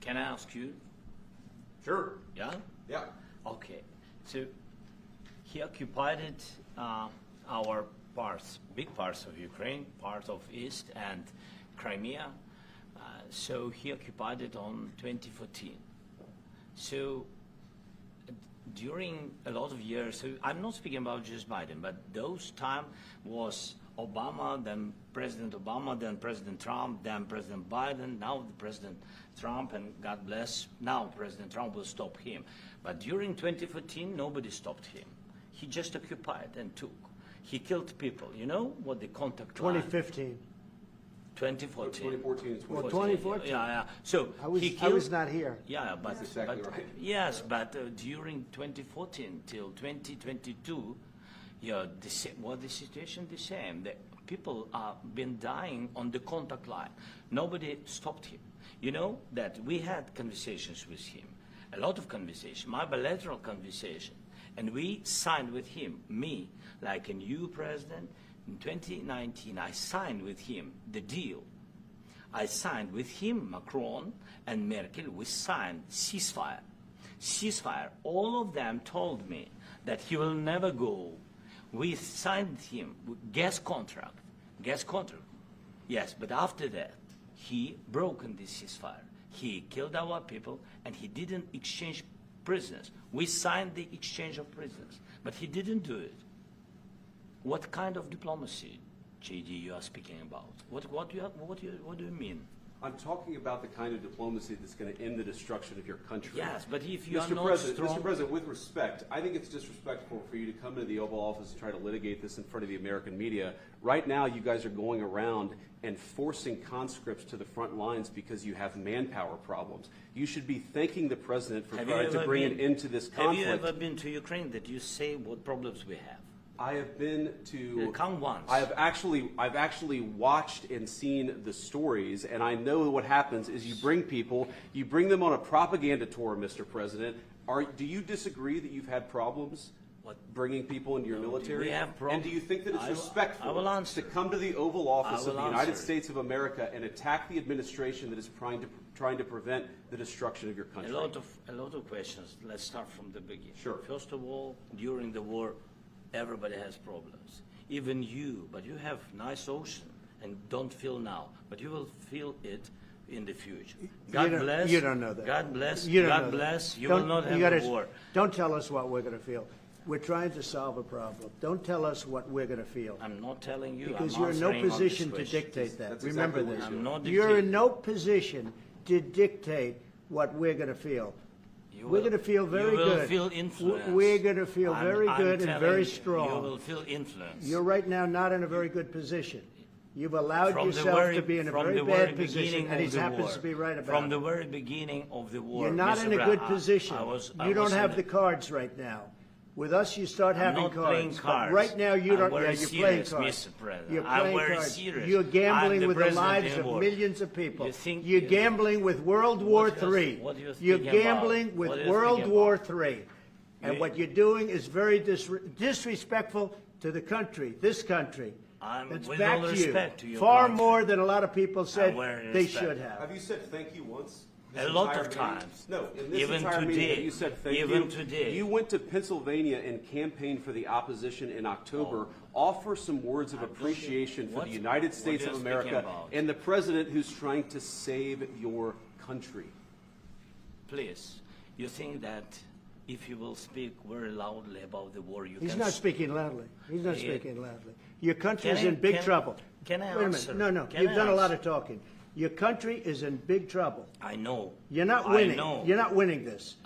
Can I ask you? Sure. Yeah? Yeah. Okay. So he occupied our parts, big parts of Ukraine, part of East and Crimea. So he occupied it on 2014. So during a lot of years, so I'm not speaking about just Biden, but those time was Obama, then President Obama, then President Trump, then President Biden, now the President Trump, and God bless, now President Trump will stop him. But during 2014, nobody stopped him. He just occupied and took. He killed people. You know what the contact line? 2015. 2014. 2014 and 2014. Well, 2014. Yeah. So I he was not here. Yeah, but, That's exactly right. Yes, but during 2014 till 2022, the situation the same. The people have been dying on the contact line. Nobody stopped him. You know that we had conversations with him, a lot of conversation, my bilateral conversation, and we signed with him, me, like a new president. In 2019, I signed with him the deal. I signed with him, Macron and Merkel, we signed ceasefire. Ceasefire. All of them told me that he will never go. We signed him with gas contract. Gas contract. Yes, but after that, he broken this ceasefire. He killed our people, and he didn't exchange prisoners. We signed the exchange of prisoners, but he didn't do it. What kind of diplomacy, JD, you are speaking about? What do you mean? I'm talking about the kind of diplomacy that's going to end the destruction of your country. Yes, but if you are Mr. not President, strong... Mr. President, with respect, I think it's disrespectful for you to come into the Oval Office and try to litigate this in front of the American media. Right now, you guys are going around and forcing conscripts to the front lines because you have manpower problems. You should be thanking the President for trying to bring an end to this conflict. Have you ever been to Ukraine that you say what problems we have? I have been to. Come once. I've actually watched and seen the stories, and I know what happens is you bring them on a propaganda tour, Mr. President. Do you disagree that you've had problems bringing people into your military? We have And problems. do you think that it's respectful to come to the Oval Office of the United States of America and attack the administration that is trying to prevent the destruction of your country? A lot of questions. Let's start from the beginning. Sure. First of all, during the war, everybody has problems. Even you, but you have nice ocean and don't feel now, but you will feel it in the future. God bless. You don't know that. God bless. You don't God know bless. that. You will not have a war. Don't tell us what we're going to feel. We're trying to solve a problem. Don't tell us what we're going to feel. I'm not telling you. Because I'm you're in no answering on this position to question. dictate that. That's Remember exactly this. what I'm not You're in dictating. no position to dictate what we're going to feel. We're going to feel very good. You will feel influence. We're going to feel very good and very strong. You will feel influence. You're right now not in a very good position. You've allowed From yourself to be in a very bad position, beginning and he of the happens war. to be right about From it. the very beginning of the war. You're not Mr. in a Brown, good position. I You don't was have in the cards right now. With us, you start having not cards. playing But cards. right now, you I'm don't. very Yeah, you're serious, playing cards. Mr. President. You're I'm playing very cards. serious. You're gambling I'm the with the president lives in of war. millions of people. You think- You're gambling with World War III. what you're You're thinking gambling about? with What you're World thinking War about? III. And You- what you're doing is very disrespectful to the country, this country. That's with back all to respect you. to your Far country. more than a lot of people said very they respect. should have. Have you said thank you once? A lot of times. No, in this Even entire today. meeting, you said thank Even you. today. You went to Pennsylvania and campaigned for the opposition in October. Offer some words of appreciation for What- the United what States you're of speaking America about? and the president who's trying to save your country. Please, you think that if you will speak very loudly about the war, you He's can... not speaking loudly. He's not Yeah. speaking loudly. Your country is Can I- in big can- trouble. can I Wait a answer? minute. No. Can You've I done a lot answer? of talking. Your country is in big trouble. I know. You're not I winning. know. You're not winning this.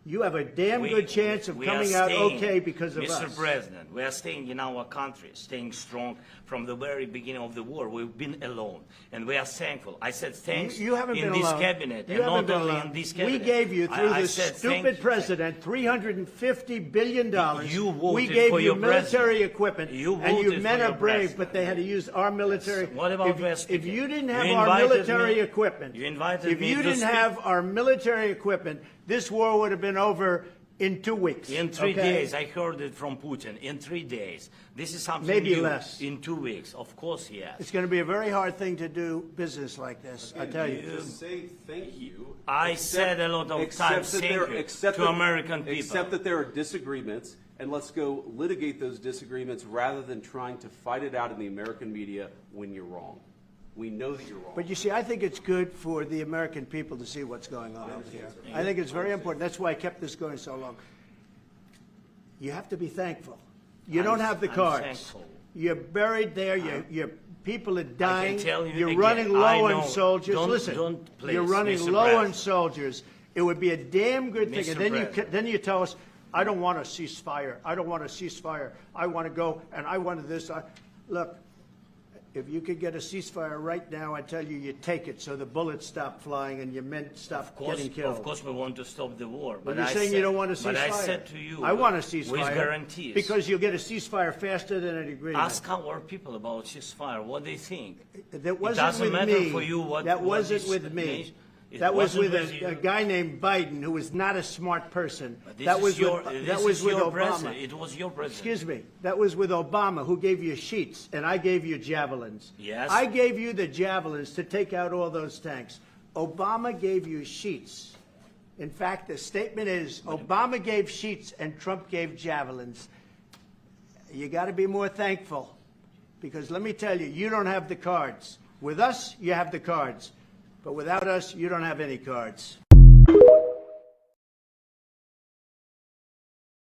You have a damn good chance of we are coming out staying, okay because of Mr. us. President, we are staying in our country, staying strong from the very beginning of the war. We've been alone, and we are thankful. I said thanks You haven't in been this alone. cabinet, You and haven't not been only alone. in this cabinet. We gave you, through I this said thank stupid you. president, $350 billion. You voted we gave for you your military president. equipment, You and you voted men for are your brave, president. but they had to use our military. What about if West you didn't have You our invited military me- equipment, you invited if me you to didn't speak. have our military equipment, this war would have been over in 2 weeks. In 3 okay? days, I heard it from Putin. In 3 days, this is something Maybe new. less. In 2 weeks, of course, yes. It's going to be a very hard thing to do business like this, I tell you. Just say thank you. I said a lot of except times that thank there- you except to that- American people. Except that there are disagreements, and let's go litigate those disagreements rather than trying to fight it out in the American media when you're wrong. We know that you're wrong. But you see, I think it's good for the American people to see what's going on out here. I think it's very important. That's why I kept this going so long. You have to be thankful. You don't have the I'm cards. thankful. You're buried there. Your people are dying. tell you You're again, running I low know. on soldiers. Don't- Listen, don't please, you're running Mr. low on President. soldiers. It would be a damn good thing. Mr. And then President. then you tell us, I don't want a ceasefire. I don't want a ceasefire. I want to go and I want this. Look, if you could get a ceasefire right now, I tell you, you take it so the bullets stop flying and your men stop getting killed. Of course, we want to stop the war. But But you're I saying said, you don't want a ceasefire. But I said to you, I want a ceasefire. with guarantees. Because you'll get a ceasefire faster than an agreement. Ask our people about ceasefire, what they think. That wasn't it doesn't with matter me. for you what. That what wasn't this with me. nation- it That was wasn't with you. a guy named Biden, who was not a smart person. But this That is was your, with, this that was is with your Obama. president. It was your president. Excuse me. That was with Obama, who gave you sheets, and I gave you javelins. Yes. I gave you the javelins to take out all those tanks. Obama gave you sheets. In fact, the statement is Obama gave sheets and Trump gave javelins. You got to be more thankful, because let me tell you, you don't have the cards. With us, you have the cards. But without us, you don't have any cards.